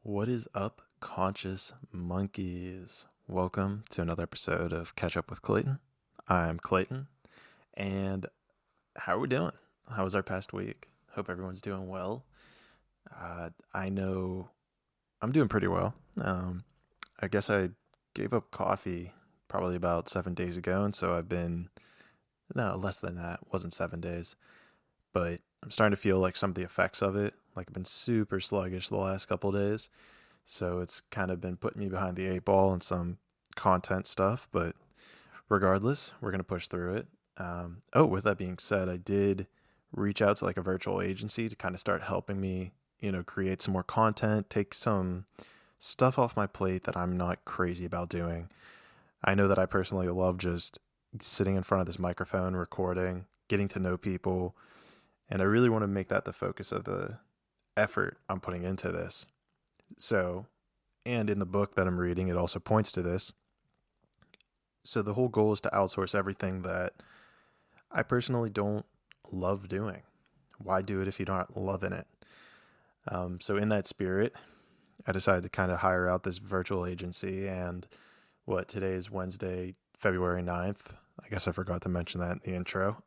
What is up, conscious monkeys? Welcome to another episode of Catch Up with Clayton. I'm Clayton, and how are we doing? How was our past week? Hope everyone's doing well. I know I'm doing pretty well. I guess I gave up coffee probably about 7 days ago, and so I've been, no, less than that. It wasn't 7 days, but I'm starting to feel like some of the effects of it. Like I've been super sluggish the last couple days. So it's kind of been putting me behind the eight ball and some content stuff, but regardless, we're going to push through it. With that being said, I did reach out to like a virtual agency to kind of start helping me, create some more content, take some stuff off my plate that I'm not crazy about doing. I know that I personally love just sitting in front of this microphone, recording, getting to know people, and I really want to make that the focus of the effort I'm putting into this. So, and in the book that I'm reading, it also points to this. So, the whole goal is to outsource everything that I personally don't love doing. Why do it if you're not loving it? So, in that spirit, I decided to kind of hire out this virtual agency. And today is Wednesday, February 9th. I guess I forgot to mention that in the intro.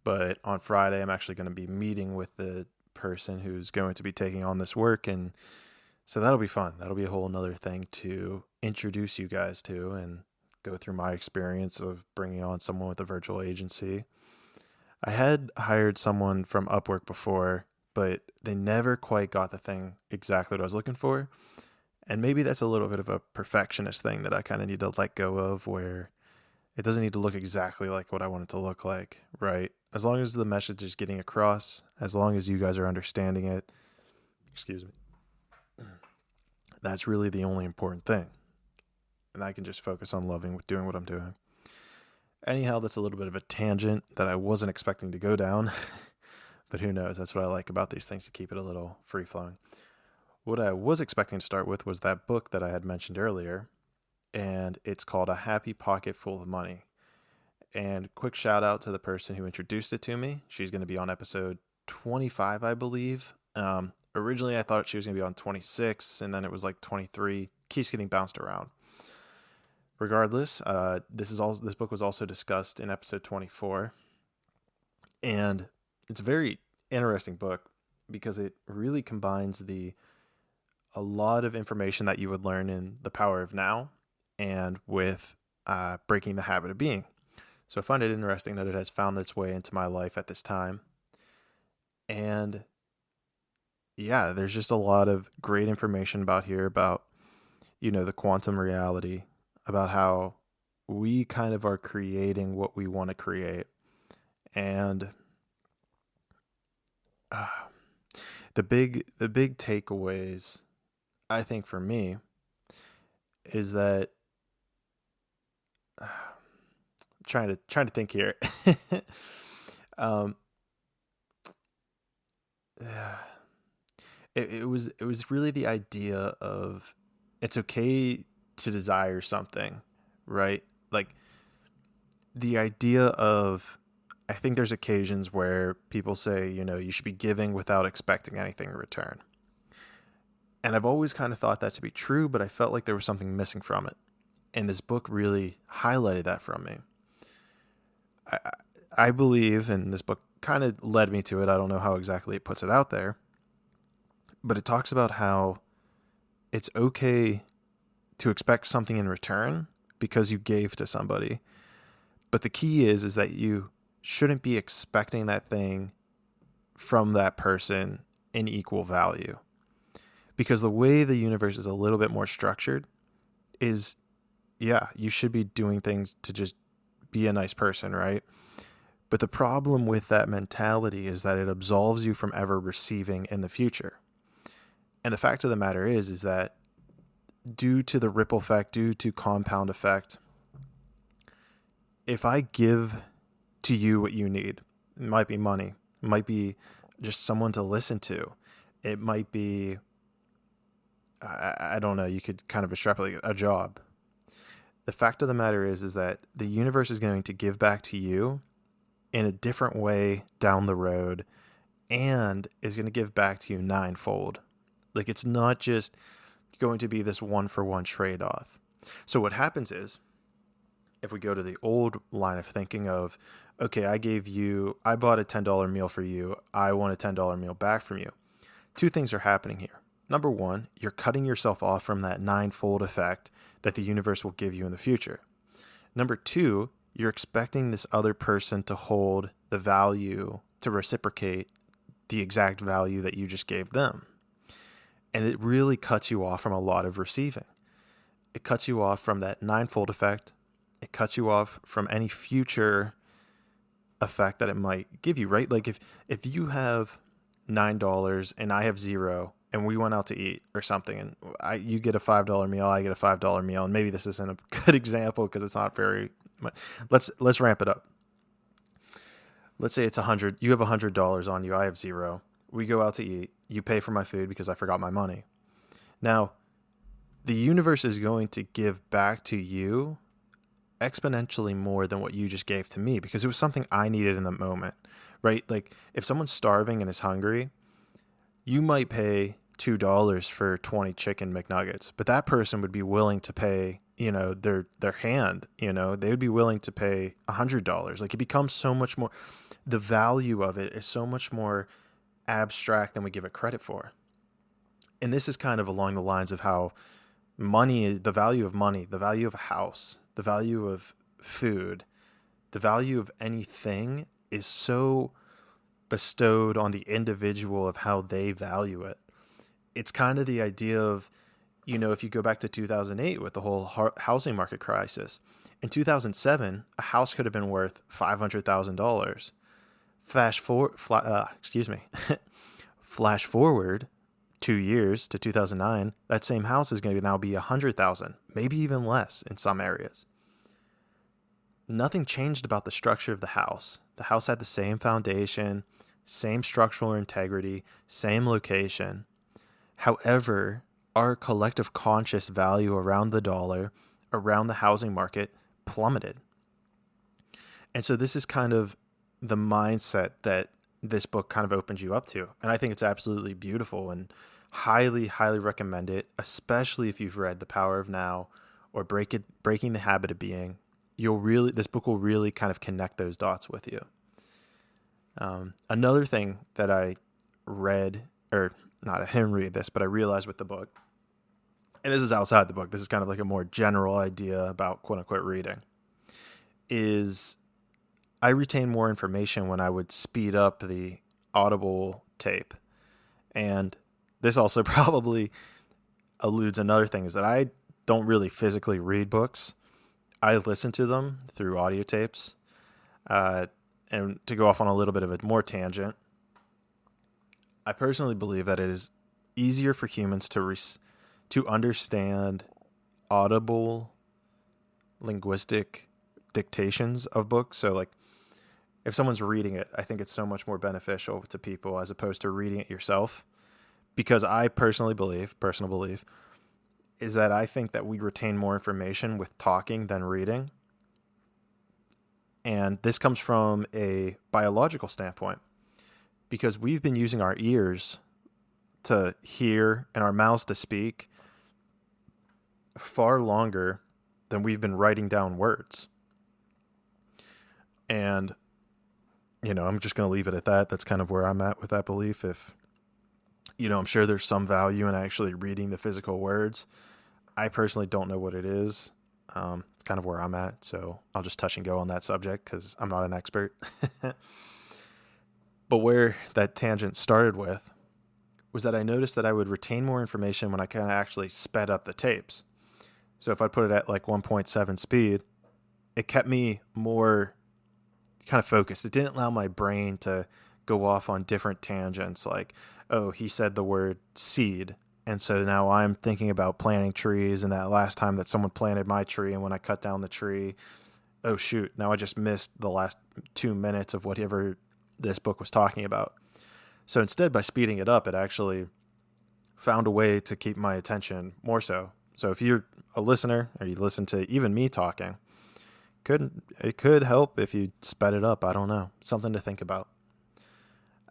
But on Friday, I'm actually going to be meeting with the person who's going to be taking on this work, and so that'll be fun. That'll be a whole nother thing to introduce you guys to and go through my experience of bringing on someone with a virtual agency. I had hired someone from Upwork before, but they never quite got the thing exactly what I was looking for. And maybe that's a little bit of a perfectionist thing that I kind of need to let go of, where it doesn't need to look exactly like what I want it to look like, right? As long as the message is getting across, as long as you guys are understanding it, excuse me, that's really the only important thing. And I can just focus on loving doing what I'm doing. Anyhow, that's a little bit of a tangent that I wasn't expecting to go down, but who knows? That's what I like about these things, to keep it a little free flowing. What I was expecting to start with was that book that I had mentioned earlier, and it's called A Happy Pocket Full of Money. And quick shout out to the person who introduced it to me. She's going to be on episode 25, I believe. Originally, I thought she was going to be on 26, and then it was like 23. Keeps getting bounced around. Regardless, this book was also discussed in episode 24, and it's a very interesting book because it really combines a lot of information that you would learn in The Power of Now and with Breaking the Habit of Being. So I find it interesting that it has found its way into my life at this time. And yeah, there's just a lot of great information about here about, the quantum reality, about how we kind of are creating what we want to create. And uh, the big takeaways, I think, for me is that trying to think here. um, it was really the idea of it's okay to desire something, right? Like the idea of, I think there's occasions where people say, you should be giving without expecting anything in return. And I've always kind of thought that to be true, but I felt like there was something missing from it. And this book really highlighted that from me. I, I believe, and this book kind of led me to it, I don't know how exactly it puts it out there, but it talks about how it's okay to expect something in return because you gave to somebody. But the key is that you shouldn't be expecting that thing from that person in equal value. Because the way the universe is a little bit more structured is, yeah, you should be doing things to just be a nice person, right? But the problem with that mentality is that it absolves you from ever receiving in the future. And the fact of the matter is that due to the ripple effect, due to compound effect, if I give to you what you need, it might be money, it might be just someone to listen to, it might be, I don't know, you could kind of extrapolate a job. The fact of the matter is that the universe is going to give back to you in a different way down the road and is going to give back to you ninefold. Like, it's not just going to be this one-for-one trade-off. So what happens is, if we go to the old line of thinking of, okay, I bought a $10 meal for you, I want a $10 meal back from you. Two things are happening here. Number one, you're cutting yourself off from that ninefold effect that the universe will give you in the future. Number two, you're expecting this other person to hold the value, to reciprocate the exact value that you just gave them. And it really cuts you off from a lot of receiving. It cuts you off from that ninefold effect. It cuts you off from any future effect that it might give you, right? Like if you have $9 and I have $0 and we went out to eat or something and you get a $5 meal, I get a $5 meal, and maybe this isn't a good example because it's not very much. Let's ramp it up. Let's say it's 100. You have $100 on you. I have $0. We go out to eat. You pay for my food because I forgot my money. Now, the universe is going to give back to you exponentially more than what you just gave to me because it was something I needed in the moment, right? Like if someone's starving and is hungry, you might pay $2 for 20 chicken McNuggets, but that person would be willing to pay, their hand, they would be willing to pay $100. Like it becomes so much more, the value of it is so much more abstract than we give it credit for. And this is kind of along the lines of how the value of money, the value of a house, the value of food, the value of anything is so bestowed on the individual of how they value it. It's kind of the idea of, if you go back to 2008 with the whole housing market crisis, in 2007, a house could have been worth $500,000. Flash forward 2 years to 2009, that same house is going to now be 100,000, maybe even less in some areas. Nothing changed about the structure of the house. The house had the same foundation, same structural integrity, same location. However, our collective conscious value around the dollar, around the housing market, plummeted. And so this is kind of the mindset that this book kind of opens you up to. And I think it's absolutely beautiful and highly, highly recommend it, especially if you've read The Power of Now or Breaking the Habit of Being. This book will really kind of connect those dots with you. Another thing that I read, or not, I didn't read this, but I realized with the book, and this is outside the book, this is kind of like a more general idea about quote unquote reading, is I retain more information when I would speed up the Audible tape. And this also probably alludes another thing, is that I don't really physically read books. I listen to them through audio tapes. And to go off on a little bit of a more tangent, I personally believe that it is easier for humans to understand audible linguistic dictations of books. So like if someone's reading it, I think it's so much more beneficial to people as opposed to reading it yourself. Because I personal belief, is that I think that we retain more information with talking than reading. And this comes from a biological standpoint, because we've been using our ears to hear and our mouths to speak far longer than we've been writing down words. And, I'm just going to leave it at that. That's kind of where I'm at with that belief. If, I'm sure there's some value in actually reading the physical words. I personally don't know what it is. It's kind of where I'm at. So I'll just touch and go on that subject because I'm not an expert. But where that tangent started with was that I noticed that I would retain more information when I kind of actually sped up the tapes. So if I put it at like 1.7 speed, it kept me more kind of focused. It didn't allow my brain to go off on different tangents like, oh, he said the word seed. And so now I'm thinking about planting trees, and that last time that someone planted my tree, and when I cut down the tree, oh shoot, now I just missed the last 2 minutes of whatever this book was talking about. So instead, by speeding it up, it actually found a way to keep my attention more so. So if you're a listener, or you listen to even me talking, it could help if you sped it up. I don't know. Something to think about.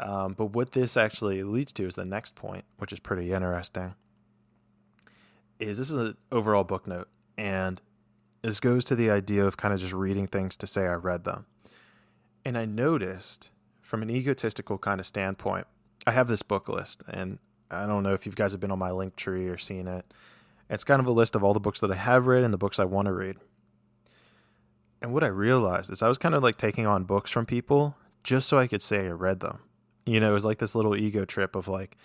But what this actually leads to is the next point, which is pretty interesting. This is an overall book note, and this goes to the idea of kind of just reading things to say I read them. And I noticed, from an egotistical kind of standpoint, I have this book list, and I don't know if you guys have been on my link tree or seen it. It's kind of a list of all the books that I have read and the books I want to read. And what I realized is I was kind of like taking on books from people just so I could say I read them. It was like this little ego trip of like,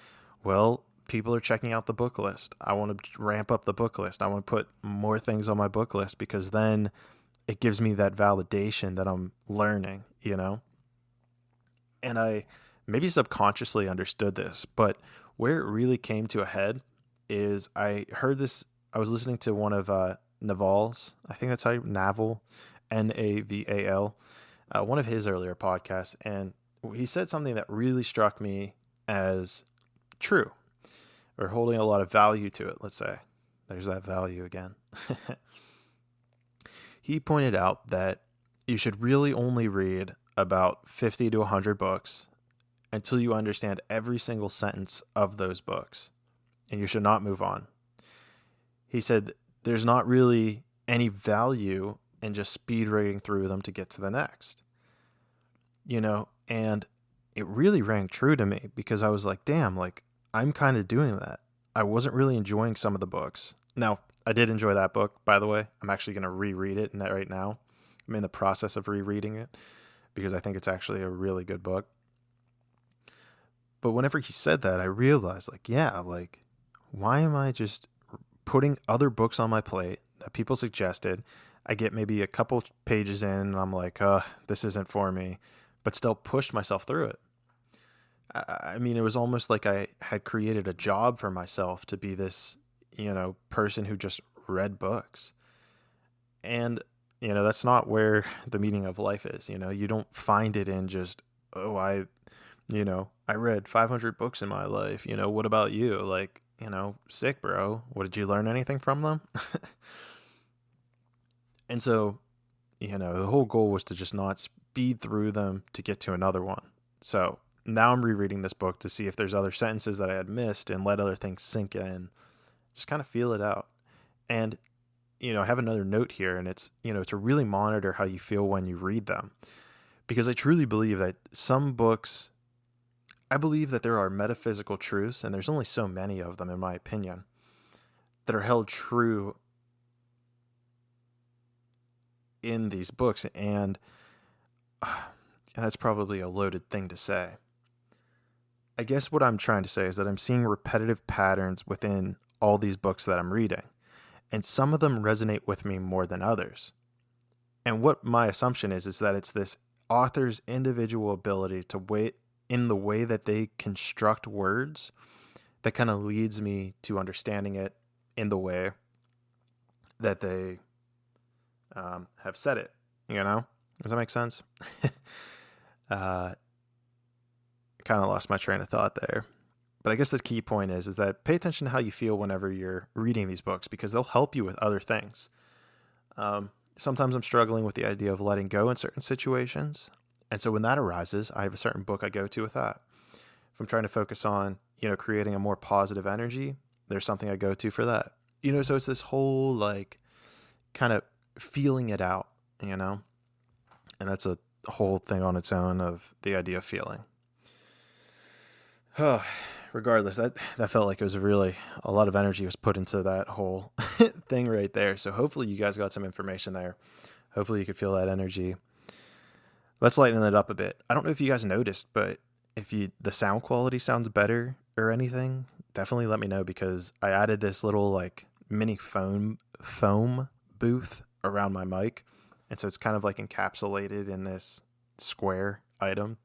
well, people are checking out the book list. I want to ramp up the book list. I want to put more things on my book list because then it gives me that validation that I'm learning, And I maybe subconsciously understood this, but where it really came to a head is I heard this. I was listening to one of Naval's, I think that's how Naval, Naval, one of his earlier podcasts, and he said something that really struck me as true or holding a lot of value to it, let's say. There's that value again. He pointed out that you should really only read about 50 to 100 books until you understand every single sentence of those books, and you should not move on. He said there's not really any value in just speed reading through them to get to the next. And it really rang true to me because I was like, damn, like I'm kind of doing that. I wasn't really enjoying some of the books. Now, I did enjoy that book, by the way. I'm actually going to reread it right now. I'm in the process of rereading it because I think it's actually a really good book. But whenever he said that, I realized, like, yeah, like, why am I just putting other books on my plate that people suggested? I get maybe a couple pages in, and I'm like, this isn't for me, but still pushed myself through it. I mean, it was almost like I had created a job for myself to be this, person who just read books. And, that's not where the meaning of life is. You don't find it in just, I read 500 books in my life. What about you? Like, sick, bro. What, did you learn anything from them? And so, the whole goal was to just not speed through them to get to another one. So now I'm rereading this book to see if there's other sentences that I had missed and let other things sink in. Just kind of feel it out. And, I have another note here, and it's, to really monitor how you feel when you read them. Because I truly believe that some books, I believe that there are metaphysical truths, and there's only so many of them, in my opinion, that are held true in these books. And that's probably a loaded thing to say. I guess what I'm trying to say is that I'm seeing repetitive patterns within all these books that I'm reading, and some of them resonate with me more than others. And what my assumption is that it's this author's individual ability to wait in the way that they construct words that kind of leads me to understanding it in the way that they have said it. Does that make sense? Kind of lost my train of thought there. But I guess the key point is that pay attention to how you feel whenever you're reading these books, because they'll help you with other things. Sometimes I'm struggling with the idea of letting go in certain situations. And so when that arises, I have a certain book I go to with that. If I'm trying to focus on, creating a more positive energy, there's something I go to for that. So it's this whole like kind of feeling it out, and that's a whole thing on its own of the idea of feeling. Regardless, that felt like it was really a lot of energy was put into that whole thing right there. So hopefully you guys got some information there. Hopefully you could feel that energy. Let's lighten it up a bit. I don't know if you guys noticed, but if the sound quality sounds better or anything, definitely let me know, because I added this little like mini foam booth around my mic. And so it's kind of like encapsulated in this square item.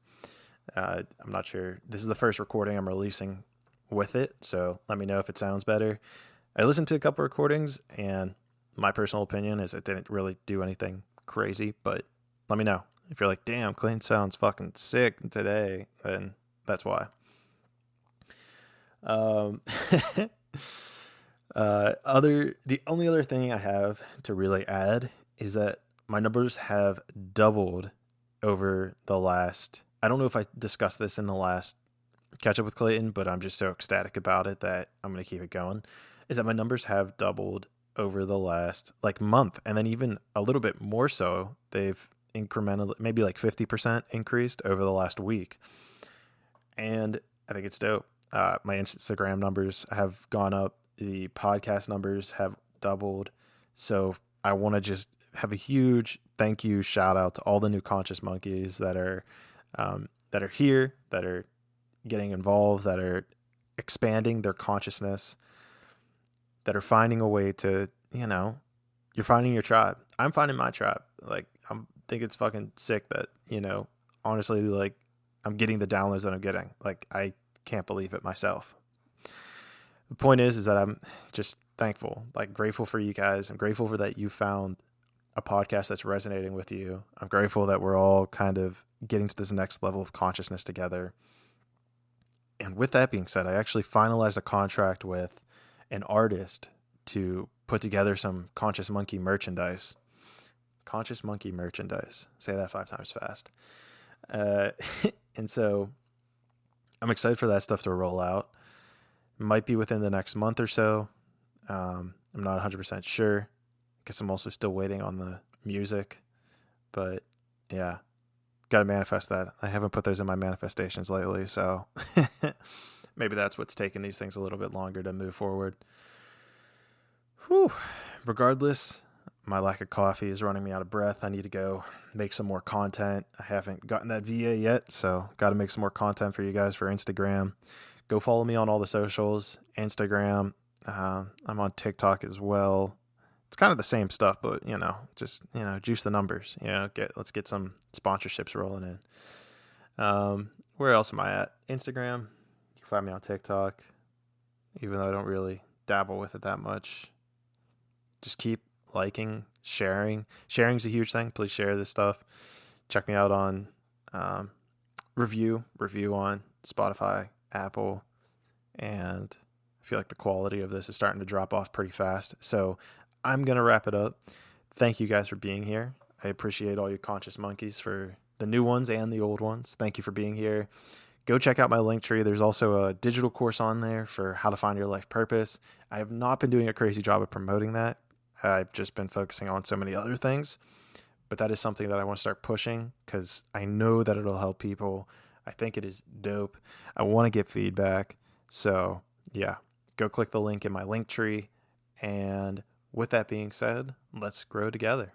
I'm not sure. This is the first recording I'm releasing with it, so let me know if it sounds better. I listened to a couple recordings, and my personal opinion is it didn't really do anything crazy, but let me know. If you're like, damn, Clayton sounds fucking sick today, then that's why. The only other thing I have to really add is that my numbers have doubled over the last I don't know if I discussed this in the last catch up with Clayton, but I'm just so ecstatic about it that I'm going to keep it going. Is that my numbers have doubled over the last like month, and then even a little bit more so. They've incrementally, maybe like 50% increased over the last week, and I think it's dope. My Instagram numbers have gone up. The podcast numbers have doubled. So I want to just have a huge thank you shout out to all the new conscious monkeys that are here, that are getting involved, that are expanding their consciousness, that are finding a way to, you're finding your tribe. I'm finding my tribe. Like, I think it's fucking sick that, honestly, like, I'm getting the downloads that I'm getting. Like, I can't believe it myself. The point is that I'm just thankful, like, grateful for you guys. I'm grateful for that you found a podcast that's resonating with you. I'm grateful that we're all kind of getting to this next level of consciousness together. And with that being said, I actually finalized a contract with an artist to put together some Conscious Monkey merchandise. Conscious Monkey merchandise. Say that 5 times fast. And so I'm excited for that stuff to roll out. Might be within the next month or so. I'm not 100% sure because I'm also still waiting on the music. But yeah, got to manifest that. I haven't put those in my manifestations lately, so maybe that's what's taking these things a little bit longer to move forward. Whew. Regardless, my lack of coffee is running me out of breath. I need to go make some more content. I haven't gotten that VA yet, so got to make some more content for you guys for Instagram. Go follow me on all the socials. Instagram. I'm on TikTok as well. It's kind of the same stuff, but just juice the numbers. Let's get some sponsorships rolling in. Where else am I at? Instagram. You can find me on TikTok, even though I don't really dabble with it that much. Just keep liking, sharing. Sharing's a huge thing. Please share this stuff. Check me out on review on Spotify, Apple, and I feel like the quality of this is starting to drop off pretty fast. So I'm going to wrap it up. Thank you guys for being here. I appreciate all you conscious monkeys, for the new ones and the old ones. Thank you for being here. Go check out my Linktree. There's also a digital course on there for how to find your life purpose. I have not been doing a crazy job of promoting that. I've just been focusing on so many other things. But that is something that I want to start pushing because I know that it'll help people. I think it is dope. I want to get feedback. So yeah, go click the link in my Linktree. And with that being said, let's grow together.